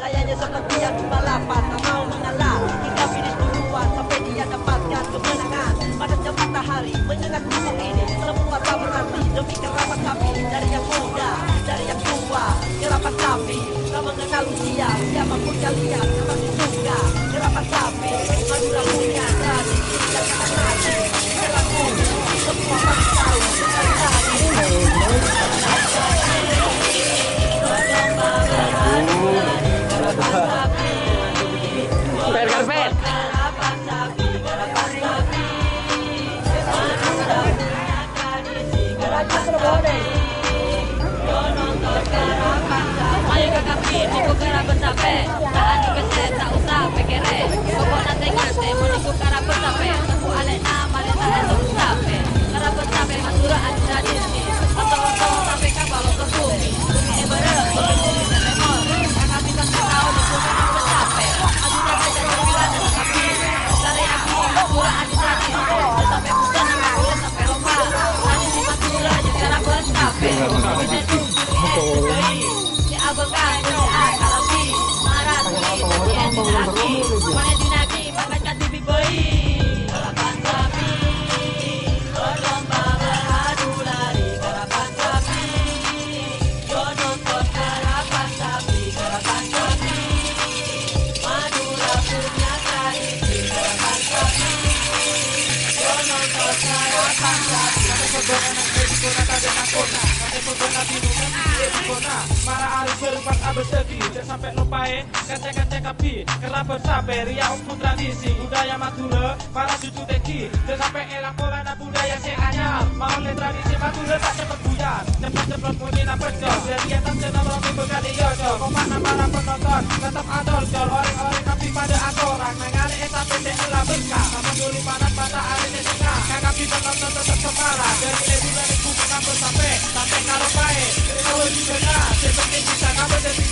Layaknya seperti yang balapan, tak mau mengalah hingga finish duluan sampai dia dapatkan kemenangan. Panasnya matahari menyengat tubuh ini, semua tak berarti demi kerabat sapi. Dari yang muda, dari yang tua, kerabat sapi tak mengenal usia. Siapa pun kalian yang masih suka kerabat sapi, Madura punya tradisi yang sangat mati. Kerabat bumi, semua pasti tahu sekali lagi. Karpet. Ayo kakak pi, niku karapan sape. Tak anu keset, tak usah pekere. Pokok nanti ngante, mau niku karapan sape. Aku alena, malena anu sape. Karapan sape Madura anu tradisi. Otong-otong sape kabalo ke bumi. Bumi ebere, bumi bumi selemor. Kakak bisa tahu niku karapan sape. Madura saja terbilang dan sapi. Dari aku Madura anu tradisi. Sape bukan nama kulit sape lomba. Tradisi Madura anu karapan sape. Bisa abang kan akal lagi marah lagi mana dinagi makan TV boy karapan sapi berlomba beradu lari karapan sapi nonton karapan sapi Madura punya tradisi karapan sapi nonton karapan Mara alis serupat abesedi sampai lupain kacek-kacek api kerabat sape riau pun tradisi budaya Madura para cucu teki sampai elang polana budaya seanya mau le tradisi Madura tak cepat buyar cepat-cepat mungkin pecel jadi atas channel romi berkali yojo kompak para penonton tetap adol jol orang-orang tapi pada atoran mengali sampai telah berkah sama dulu panas mata alis tengah kakapi penonton tetap semarang dari bulan itu kampus sampai kalau baik kalau juga seperti kita kamu jadi